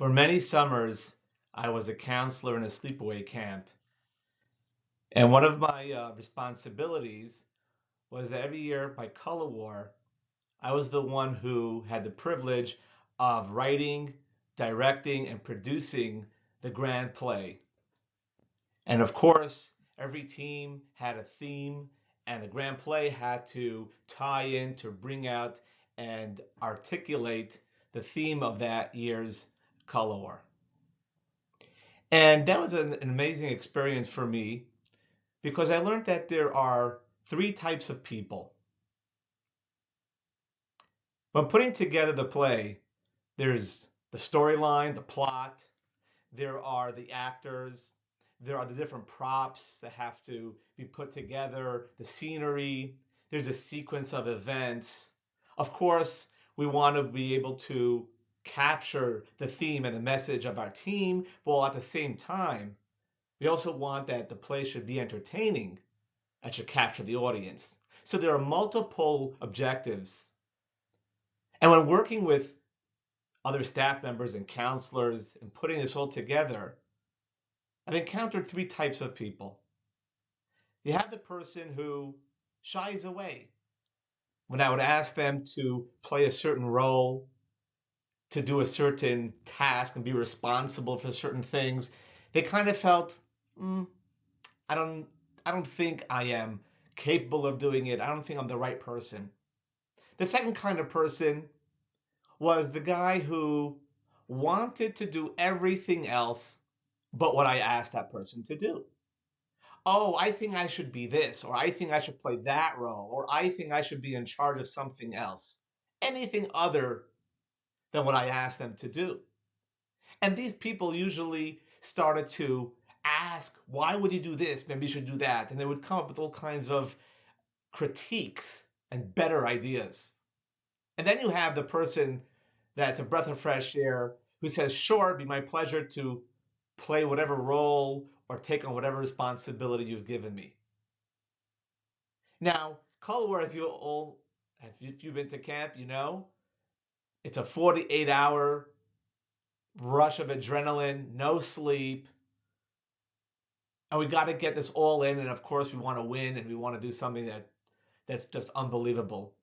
For many summers, I was a counselor in a sleepaway camp. And one of my responsibilities was that every year by color war, I was the one who had the privilege of writing, directing, and producing the grand play. And of course, every team had a theme, and the grand play had to tie in to bring out and articulate the theme of that year's color war. And that was an amazing experience for me because I learned that there are three types of people. When putting together the play, there's the storyline, the plot, there are the actors, there are the different props that have to be put together, the scenery, there's a sequence of events. Of course, we want to be able to capture the theme and the message of our team, while at the same time, we also want that the play should be entertaining and should capture the audience. So there are multiple objectives. And when working with other staff members and counselors and putting this all together, I've encountered three types of people. You have the person who shies away when I would ask them to play a certain role, to do a certain task and be responsible for certain things. They kind of felt, mm, I don't I don't think I am capable of doing it. I don't think I'm the right person. The second kind of person was the guy who wanted to do everything else but what I asked that person to do. Oh, I think I should be this, or I think I should play that role, or I think I should be in charge of something else. Anything other than what I asked them to do. And these people usually started to ask, why would you do this? Maybe you should do that. And they would come up with all kinds of critiques and better ideas. And then you have the person that's a breath of fresh air who says, sure, it'd be my pleasure to play whatever role or take on whatever responsibility you've given me. Now, Color War, as you all, if you've been to camp, you know, it's a 48-hour rush of adrenaline, no sleep, and we got to get this all in. And of course, we want to win and we want to do something that's just unbelievable.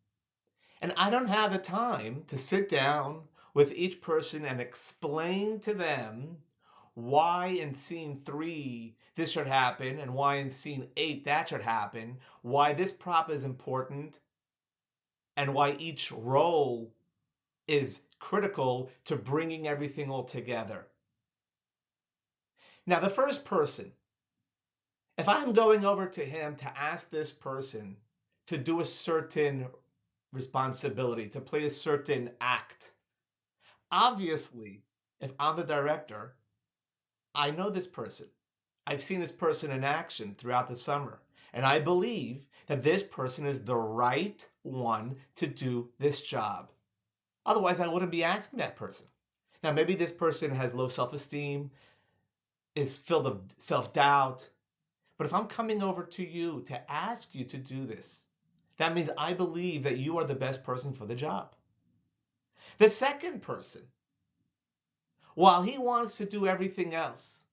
And I don't have the time to sit down with each person and explain to them why in scene 3 this should happen and why in scene 8 that should happen, why this prop is important, and why each role is critical to bringing everything all together. Now, the first person, if I'm going over to him to ask this person to do a certain responsibility, to play a certain act, obviously, if I'm the director, I know this person. I've seen this person in action throughout the summer, and I believe that this person is the right one to do this job. Otherwise, I wouldn't be asking that person. Now, maybe this person has low self-esteem, is filled with self-doubt, but if I'm coming over to you to ask you to do this, that means I believe that you are the best person for the job. The second person, while he wants to do everything else,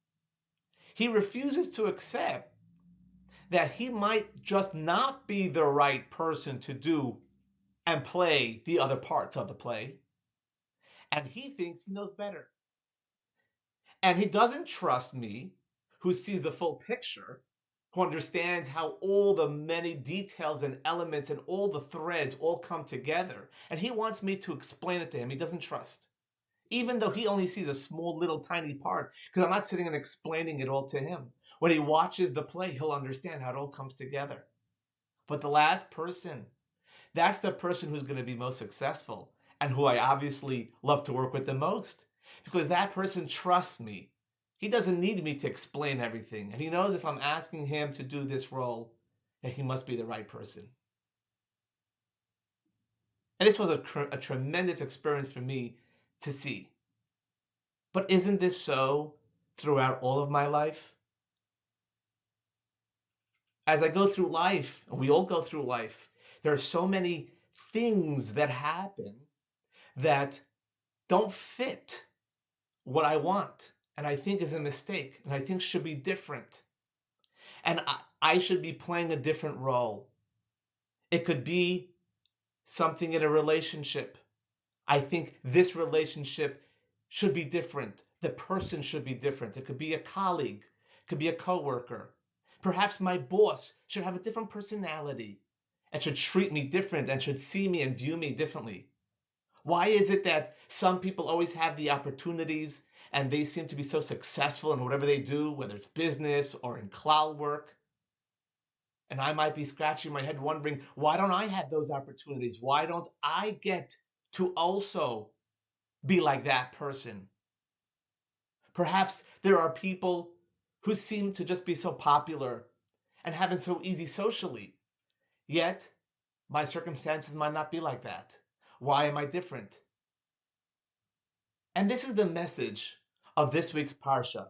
he refuses to accept that he might just not be the right person to do and play the other parts of the play. And he thinks he knows better. And he doesn't trust me, who sees the full picture, who understands how all the many details and elements and all the threads all come together. And he wants me to explain it to him. He doesn't trust, even though he only sees a small little tiny part, because I'm not sitting and explaining it all to him. When he watches the play, he'll understand how it all comes together. But the last person, that's the person who's going to be most successful and who I obviously love to work with the most, because that person trusts me. He doesn't need me to explain everything, and he knows if I'm asking him to do this role, that he must be the right person. And this was a tremendous experience for me to see. But isn't this so throughout all of my life? As I go through life, and we all go through life, there are so many things that happen that don't fit what I want and I think is a mistake and I think should be different. And I should be playing a different role. It could be something in a relationship. I think this relationship should be different. The person should be different. It could be a colleague, it could be a coworker. Perhaps my boss should have a different personality and should treat me different and should see me and view me differently. Why is it that some people always have the opportunities and they seem to be so successful in whatever they do, whether it's business or in cloud work? And I might be scratching my head wondering, why don't I have those opportunities? Why don't I get to also be like that person? Perhaps there are people who seem to just be so popular and have it so easy socially, yet my circumstances might not be like that. Why am I different? And this is the message of this week's Parsha.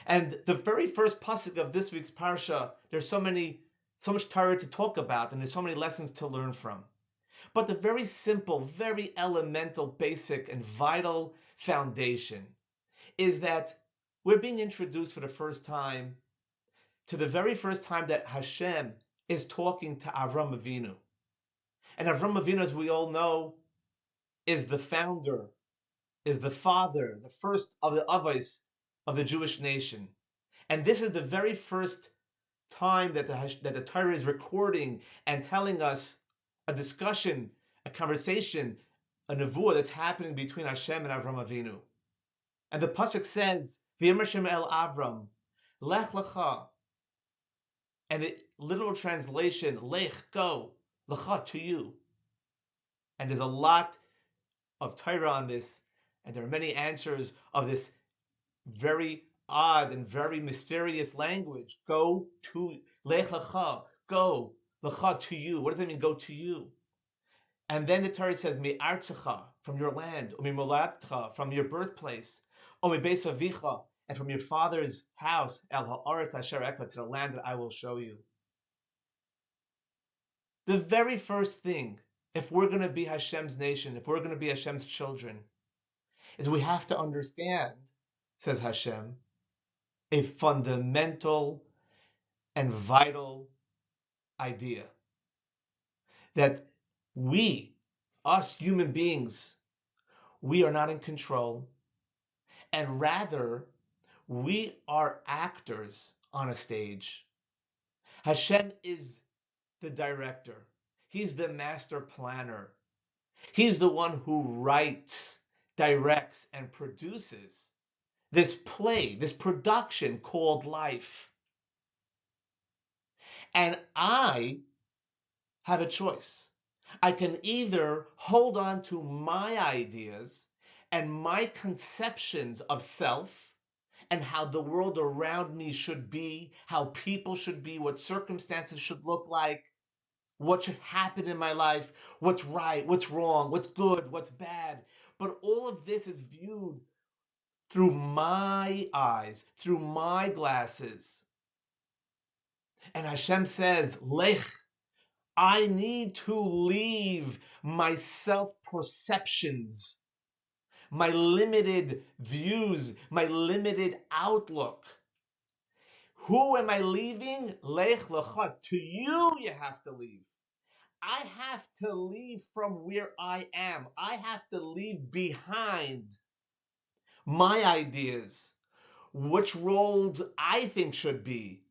And the very first pasuk of this week's Parsha, there's so much Torah to talk about, and there's so many lessons to learn from. But the very simple, very elemental, basic, and vital foundation is that we're being introduced for the first time to the very first time that Hashem is talking to Avram Avinu. And Avram Avinu, as we all know, is the founder, is the father, the first of the Avos of the Jewish nation. And this is the very first time that the Torah is recording and telling us a discussion, a conversation, a nevuah that's happening between Hashem and Avram Avinu. And the pasuk says, "V'yamar Hashem el Avram, Lech Lecha," and the literal translation, Lech, go, Lecha, to you. And there's a lot of Torah on this, and there are many answers of this very odd and very mysterious language. Go to Lech Lecha, go, Lecha, to you. What does it mean, go to you? And then the Torah says, Me'artzecha, from your land, U'mimolatcha, from your birthplace, U'mibeis avicha, and from your father's house, El ha'aretz asher ekva, to the land that I will show you. The very first thing, if we're going to be Hashem's nation, if we're going to be Hashem's children, is we have to understand, says Hashem, a fundamental and vital idea that we, us human beings, we are not in control, and rather we are actors on a stage. Hashem is the director. He's the master planner. He's the one who writes, directs, and produces this play, this production called life. And I have a choice. I can either hold on to my ideas and my conceptions of self and how the world around me should be, how people should be, what circumstances should look like, what should happen in my life, what's right, what's wrong, what's good, what's bad. But all of this is viewed through my eyes, through my glasses. And Hashem says, Lech, I need to leave my self-perceptions, my limited views, my limited outlook. Who am I leaving? Lech Lecha. To you have to leave. I have to leave from where I am. I have to leave behind my ideas, which roles I think should be.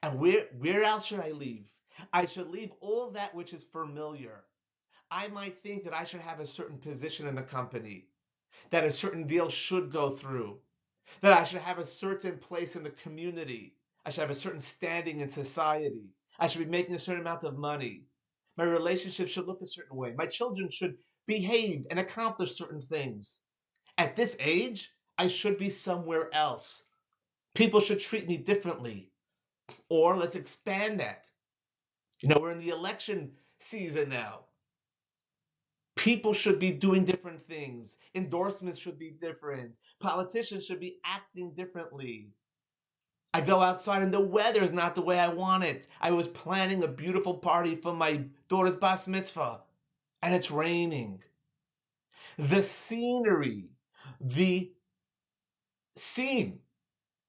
And where else should I leave? I should leave all that which is familiar. I might think that I should have a certain position in the company, that a certain deal should go through, that I should have a certain place in the community. I should have a certain standing in society. I should be making a certain amount of money. My relationship should look a certain way. My children should behave and accomplish certain things. At this age, I should be somewhere else. People should treat me differently. Or let's expand that. We're in the election season now. People should be doing different things. Endorsements should be different. Politicians should be acting differently. I go outside and the weather is not the way I want it. I was planning a beautiful party for my daughter's bas mitzvah and it's raining. The scenery, the scene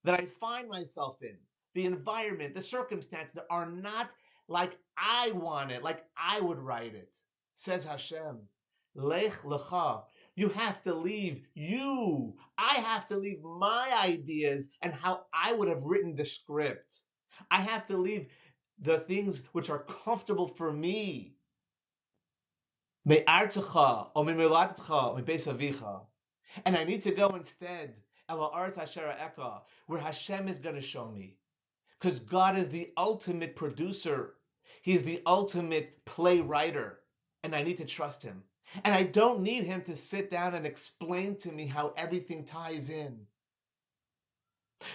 that I find myself in, the environment, the circumstances that are not like I want it, like I would write it. Says Hashem, Lech Lecha. You have to leave you. I have to leave my ideas and how I would have written the script. I have to leave the things which are comfortable for me. Me'artzecha, or me'melatetcha, me'beis avicha. And I need to go instead, Ela Aretz Asher Eka, where Hashem is going to show me. Because God is the ultimate producer. He is the ultimate playwriter. And I need to trust him. And I don't need him to sit down and explain to me how everything ties in.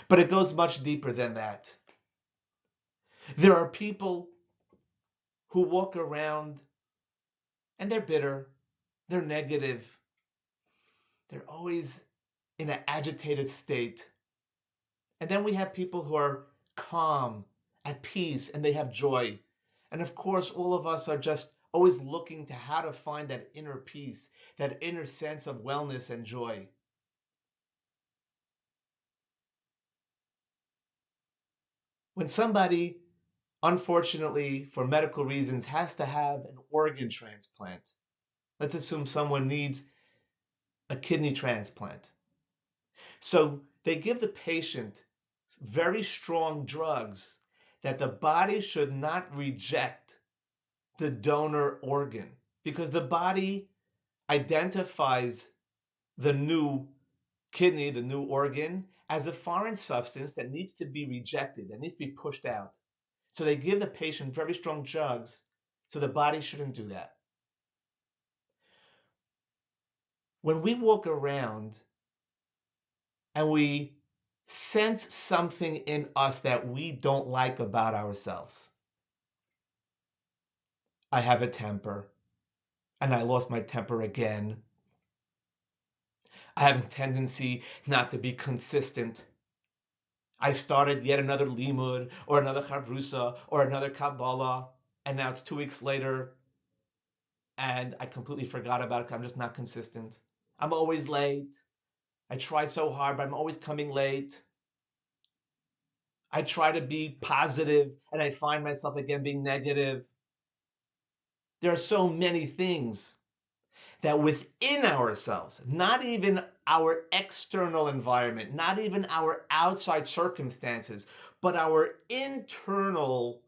But it goes much deeper than that. There are people who walk around and they're bitter, they're negative, they're always in an agitated state. And then we have people who are calm, at peace, and they have joy. And of course, all of us are just always looking to how to find that inner peace, that inner sense of wellness and joy. When somebody, unfortunately, for medical reasons, has to have an organ transplant, let's assume someone needs a kidney transplant. So they give the patient very strong drugs that the body should not reject the donor organ because the body identifies the new kidney, the new organ, as a foreign substance that needs to be rejected, that needs to be pushed out. So they give the patient very strong drugs so the body shouldn't do that. When we walk around and we sense something in us that we don't like about ourselves, I have a temper, and I lost my temper again. I have a tendency not to be consistent. I started yet another limud, or another chavrusa, or another Kabbalah, and now it's 2 weeks later, and I completely forgot about it. I'm just not consistent. I'm always late. I try so hard, but I'm always coming late. I try to be positive, and I find myself again being negative. There are so many things that within ourselves, not even our external environment, not even our outside circumstances, but our internal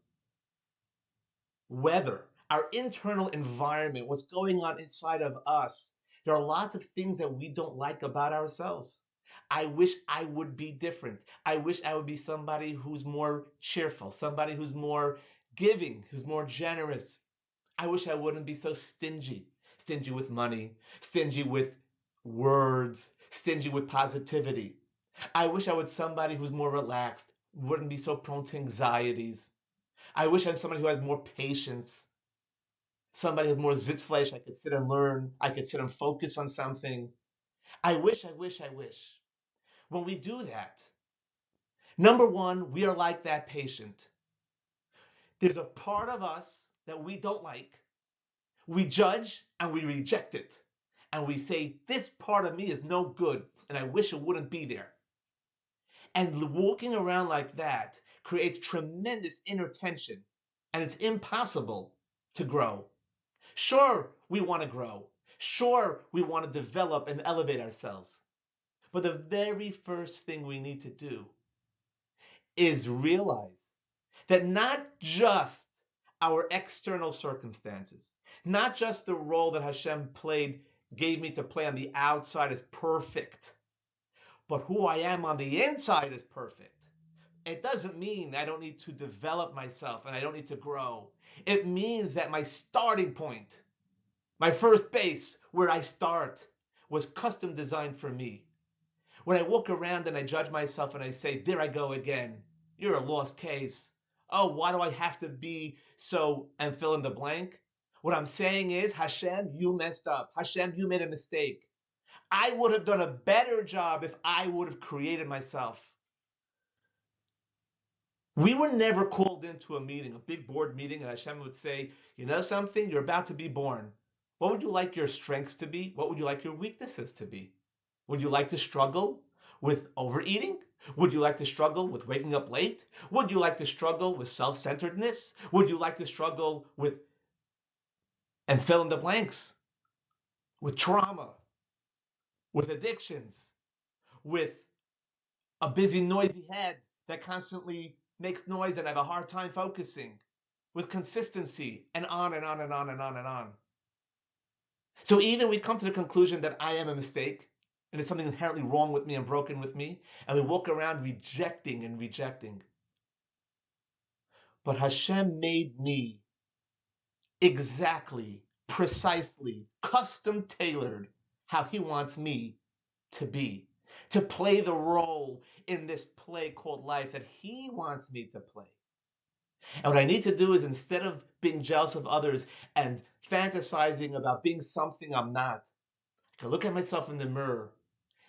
weather, our internal environment, what's going on inside of us. There are lots of things that we don't like about ourselves. I wish I would be different. I wish I would be somebody who's more cheerful, somebody who's more giving, who's more generous. I wish I wouldn't be so stingy. Stingy with money, stingy with words, stingy with positivity. I wish I was somebody who's more relaxed, wouldn't be so prone to anxieties. I wish I'm somebody who has more patience, somebody who has more sitzfleisch. I could sit and learn. I could sit and focus on something. I wish, I wish, I wish. When we do that, number one, we are like that patient. There's a part of us that we don't like. We judge and we reject it. And we say, this part of me is no good, and I wish it wouldn't be there. And walking around like that creates tremendous inner tension, and it's impossible to grow. Sure, we want to grow. Sure, we want to develop and elevate ourselves. But the very first thing we need to do is realize that not just our external circumstances, not just the role that Hashem gave me to play on the outside is perfect, but who I am on the inside is perfect. It doesn't mean I don't need to develop myself and I don't need to grow. It means that my starting point, my first base, where I start, was custom designed for me. When I walk around and I judge myself and I say, there I go again, you're a lost case. Oh, why do I have to be so, and fill in the blank? What I'm saying is, Hashem, you messed up. Hashem, you made a mistake. I would have done a better job if I would have created myself. We were never called into a meeting, a big board meeting, and Hashem would say, you know something, you're about to be born. What would you like your strengths to be? What would you like your weaknesses to be? Would you like to struggle? with overeating? Would you like to struggle with waking up late? Would you like to struggle with self-centeredness? Would you like to struggle with, and fill in the blanks, with trauma, with addictions, with a busy, noisy head that constantly makes noise and I have a hard time focusing, with consistency, and on and on and on and on and on. So either we come to the conclusion that I am a mistake and there's something inherently wrong with me and broken with me, and we walk around rejecting and rejecting. But Hashem made me exactly, precisely, custom tailored how he wants me to be, to play the role in this play called life that he wants me to play. And what I need to do is, instead of being jealous of others and fantasizing about being something I'm not, I can look at myself in the mirror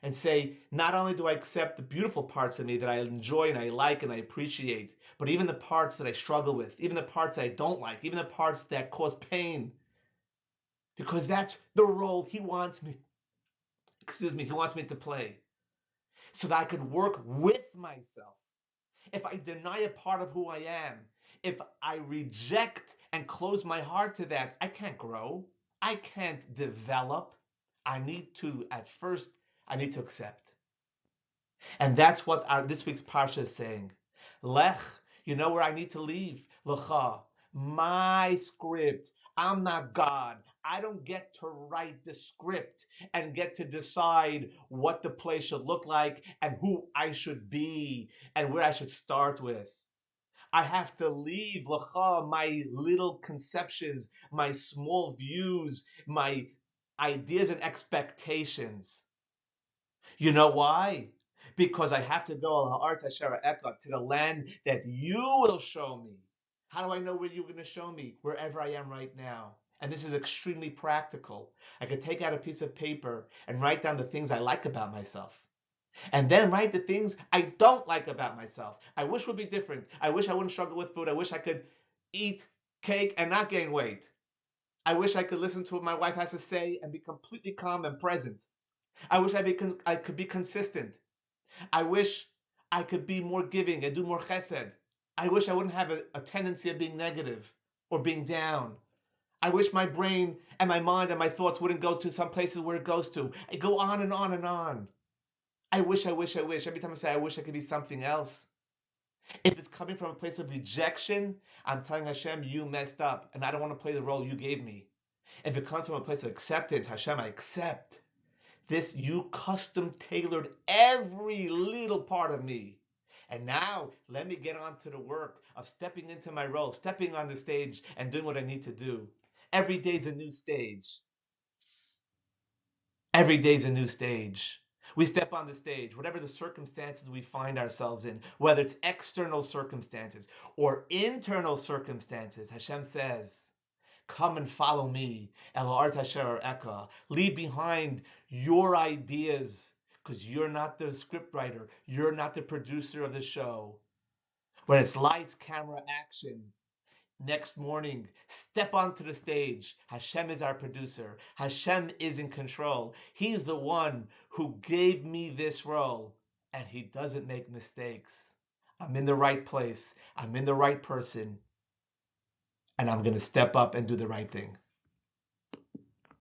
and say, not only do I accept the beautiful parts of me that I enjoy and I like and I appreciate, but even the parts that I struggle with, even the parts I don't like, even the parts that cause pain, because that's the role he wants me, he wants me to play, so that I could work with myself. If I deny a part of who I am, if I reject and close my heart to that, I can't grow. I can't develop. I need to accept. And that's what this week's Parsha is saying. Lech, you know where I need to leave? Lecha, my script. I'm not God. I don't get to write the script and get to decide what the play should look like and who I should be and where I should start with. I have to leave Lecha, my little conceptions, my small views, my ideas and expectations. You know why? Because I have to go to the land that you will show me. How do I know where you're going to show me? Wherever I am right now. And this is extremely practical. I could take out a piece of paper and write down the things I like about myself. And then write the things I don't like about myself. I wish would be different. I wish I wouldn't struggle with food. I wish I could eat cake and not gain weight. I wish I could listen to what my wife has to say and be completely calm and present. I wish I could be consistent. I wish I could be more giving and do more chesed. I wish I wouldn't have a tendency of being negative or being down. I wish my brain and my mind and my thoughts wouldn't go to some places where it goes to. I go on and on and on. I wish. Every time I say I wish I could be something else. If it's coming from a place of rejection, I'm telling Hashem, you messed up, and I don't want to play the role you gave me. If it comes from a place of acceptance, Hashem, I accept. This, you custom tailored every little part of me. And now let me get on to the work of stepping into my role, stepping on the stage and doing what I need to do. Every day's a new stage. Every day's a new stage. We step on the stage, whatever the circumstances we find ourselves in, whether it's external circumstances or internal circumstances, Hashem says, come and follow me. Leave behind your ideas, because you're not the scriptwriter. You're not the producer of the show. When it's lights, camera, action, next morning, step onto the stage. Hashem is our producer. Hashem is in control. He's the one who gave me this role, and he doesn't make mistakes. I'm in the right place. I'm in the right person. And I'm going to step up and do the right thing.